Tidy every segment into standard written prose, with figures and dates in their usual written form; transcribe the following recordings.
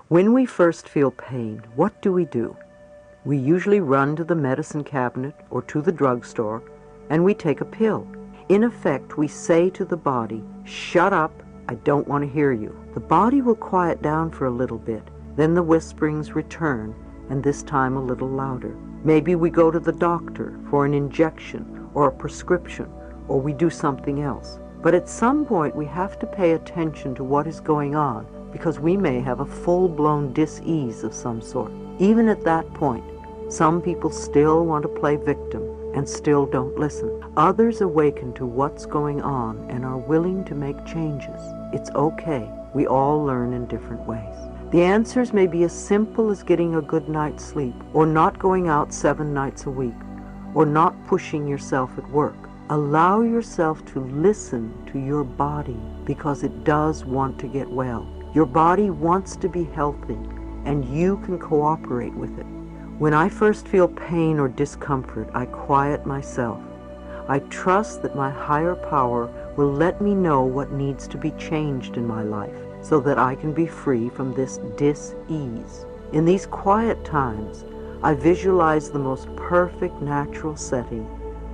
When we first feel pain, what do? We usually run to the medicine cabinet or to the drugstore, and we take a pill. In effect, we say to the body, "Shut up, I don't want to hear you." The body will quiet down for a little bit. Then the whisperings return, and this time a little louder. Maybe we go to the doctor for an injection or a prescription, or we do something else. But at some point we have to pay attention to what is going on, because we may have a full-blown dis-ease of some sort. Even at that point, some people still want to play victim and still don't listen. Others awaken to what's going on and are willing to make changes. It's okay. We all learn in different ways. The answers may be as simple as getting a good night's sleep, or not going out 7 nights a week, or not pushing yourself at work. Allow yourself to listen to your body, because it does want to get well. Your body wants to be healthy, and you can cooperate with it. When I first feel pain or discomfort, I quiet myself. I trust that my higher power will let me know what needs to be changed in my life, so that I can be free from this dis-ease. In these quiet times, I visualize the most perfect natural setting,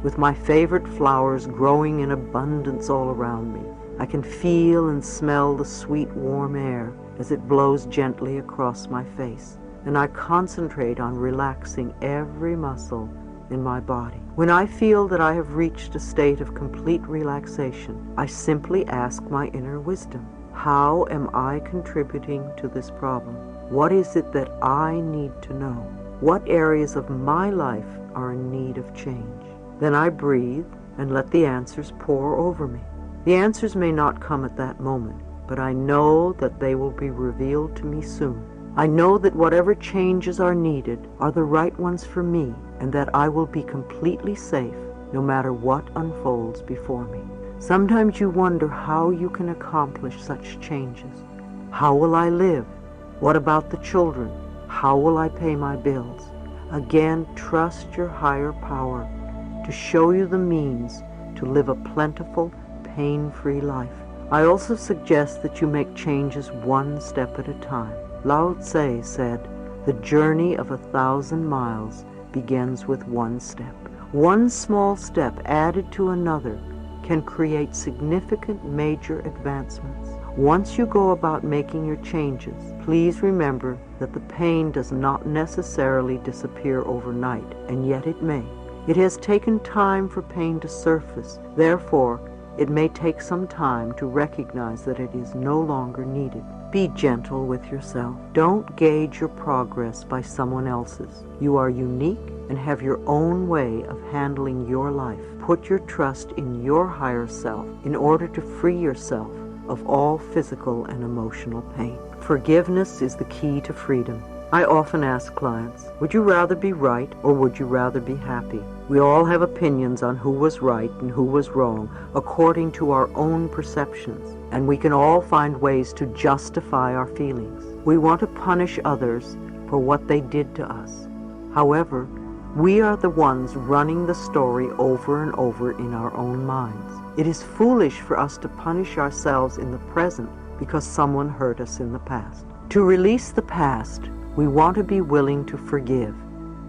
with my favorite flowers growing in abundance all around me. I can feel and smell the sweet warm air as it blows gently across my face, and I concentrate on relaxing every muscle in my body. When I feel that I have reached a state of complete relaxation, I simply ask my inner wisdom, how am I contributing to this problem? What is it that I need to know? What areas of my life are in need of change? Then I breathe and let the answers pour over me. The answers may not come at that moment, but I know that they will be revealed to me soon. I know that whatever changes are needed are the right ones for me, and that I will be completely safe no matter what unfolds before me. Sometimes you wonder how you can accomplish such changes. How will I live? What about the children? How will I pay my bills? Again, trust your higher power to show you the means to live a plentiful, pain-free life. I also suggest that you make changes one step at a time. Lao Tse said, "The journey of 1,000 miles begins with one step." One small step added to another can create significant major advancements. Once you go about making your changes, please remember that the pain does not necessarily disappear overnight, and yet it may. It has taken time for pain to surface. Therefore, it may take some time to recognize that it is no longer needed. Be gentle with yourself. Don't gauge your progress by someone else's. You are unique and have your own way of handling your life. Put your trust in your higher self in order to free yourself of all physical and emotional pain. Forgiveness is the key to freedom. I often ask clients, would you rather be right or would you rather be happy? We all have opinions on who was right and who was wrong according to our own perceptions, and we can all find ways to justify our feelings. We want to punish others for what they did to us. However, we are the ones running the story over and over in our own minds. It is foolish for us to punish ourselves in the present because someone hurt us in the past. To release the past, we want to be willing to forgive,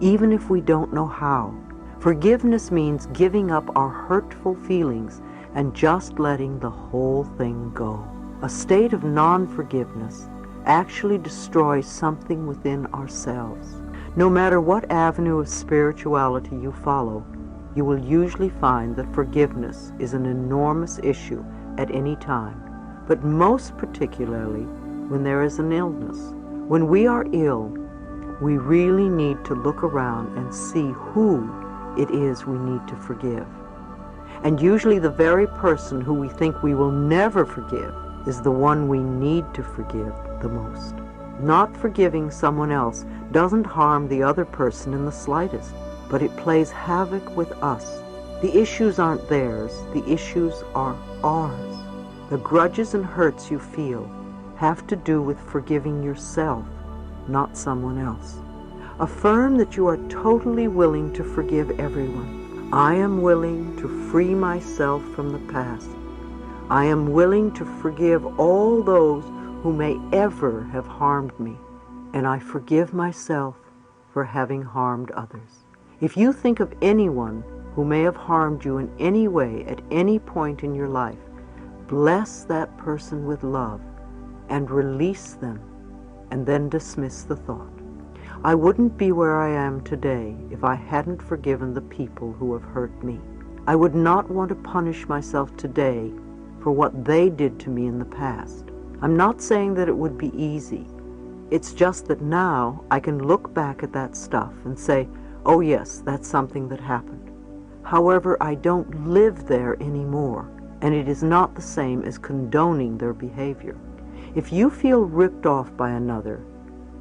even if we don't know how. Forgiveness means giving up our hurtful feelings and just letting the whole thing go. A state of non-forgiveness actually destroys something within ourselves. No matter what avenue of spirituality you follow, you will usually find that forgiveness is an enormous issue at any time, but most particularly when there is an illness. When we are ill, we really need to look around and see who it is we need to forgive. And usually the very person who we think we will never forgive is the one we need to forgive the most. Not forgiving someone else doesn't harm the other person in the slightest, but it plays havoc with us. The issues aren't theirs, the issues are ours. The grudges and hurts you feel have to do with forgiving yourself, not someone else. Affirm that you are totally willing to forgive everyone. I am willing to free myself from the past. I am willing to forgive all those who may ever have harmed me. and I forgive myself for having harmed others. If you think of anyone who may have harmed you in any way at any point in your life, bless that person with love and release them, and then dismiss the thought. I wouldn't be where I am today if I hadn't forgiven the people who have hurt me. I would not want to punish myself today for what they did to me in the past. I'm not saying that it would be easy. It's just that now I can look back at that stuff and say, oh yes, that's something that happened. However, I don't live there anymore, and it is not the same as condoning their behavior. If you feel ripped off by another,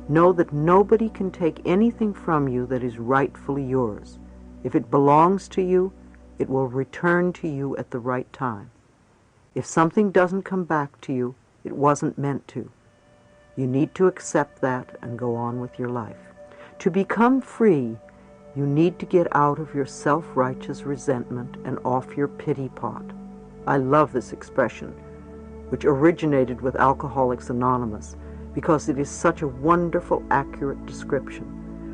know that nobody can take anything from you that is rightfully yours. If it belongs to you, it will return to you at the right time. If something doesn't come back to you, it wasn't meant to. You need to accept that and go on with your life. To become free, you need to get out of your self-righteous resentment and off your pity pot. I love this expression, which originated with Alcoholics Anonymous, because it is such a wonderful, accurate description.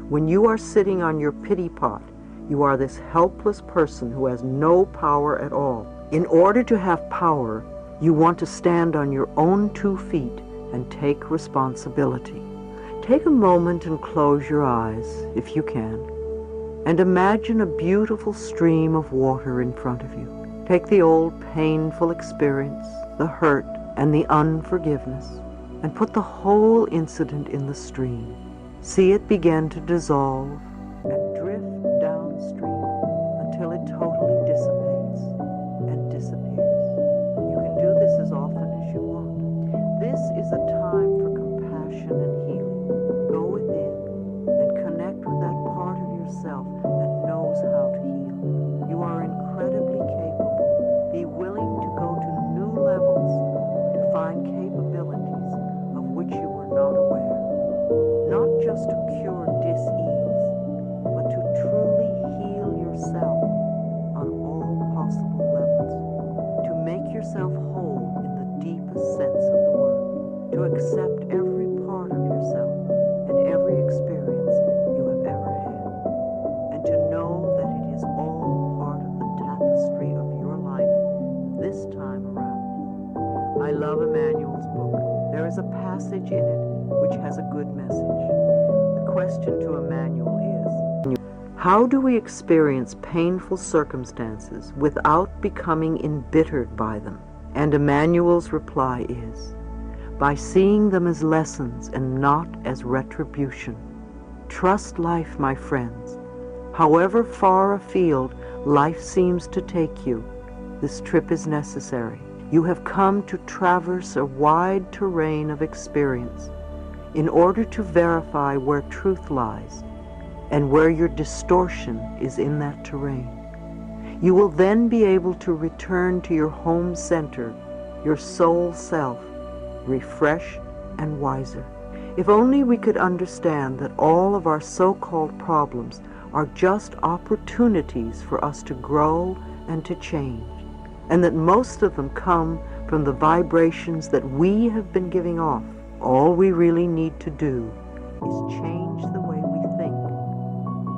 When you are sitting on your pity pot, you are this helpless person who has no power at all. In order to have power, you want to stand on your own 2 feet and take responsibility. Take a moment and close your eyes, if you can, and imagine a beautiful stream of water in front of you. Take the old painful experience, the hurt, and the unforgiveness, and put the whole incident in the stream. See it begin to dissolve and drift downstream until it totally dissipates and disappears. You can do this as often as you want. This is a time for compassion and healing. Go within and connect with that part of yourself that knows how to heal. You are incredibly capable. Be willing to go to new levels to find capabilities of which you were not aware. Not just to cure dis-ease, but to truly heal yourself on all possible levels. To make yourself whole in the deepest sense of the word. To accept every part of yourself and every experience you have ever had. And to know that it is all part of the tapestry of your life this time around. I love Emmanuel's book. There is a passage in it which has a good message. The question to Emmanuel is, how do we experience painful circumstances without becoming embittered by them? And Emmanuel's reply is, by seeing them as lessons and not as retribution. Trust life, my friends. However far afield life seems to take you, this trip is necessary. You have come to traverse a wide terrain of experience in order to verify where truth lies and where your distortion is in that terrain. You will then be able to return to your home center, your soul self, refreshed and wiser. If only we could understand that all of our so-called problems are just opportunities for us to grow and to change, and that most of them come from the vibrations that we have been giving off. All we really need to do is change the way we think,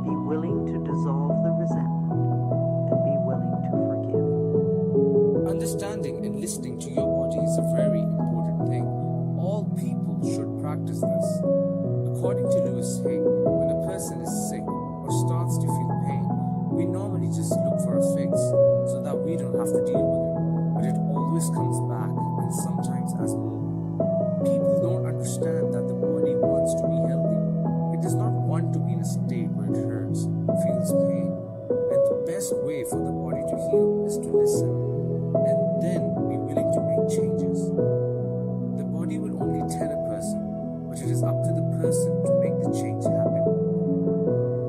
be willing to dissolve the resentment, and be willing to forgive. Understanding and listening to your body is a very important thing. All people should practice this. According to Louise, when a person is sick or starts to feel pain, we normally just look for a fix so that we don't have to deal with it. But it always comes back, and sometimes as more. People don't understand that the body wants to be healthy. It does not want to be in a state where it hurts, feels pain. And the best way for the body to heal is to listen and then be willing to make changes. The body will only tell a person, but it is up to the person to make the change happen.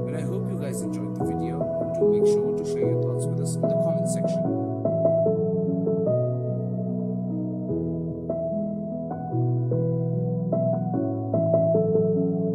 But I hope you guys enjoyed the video. Do make sure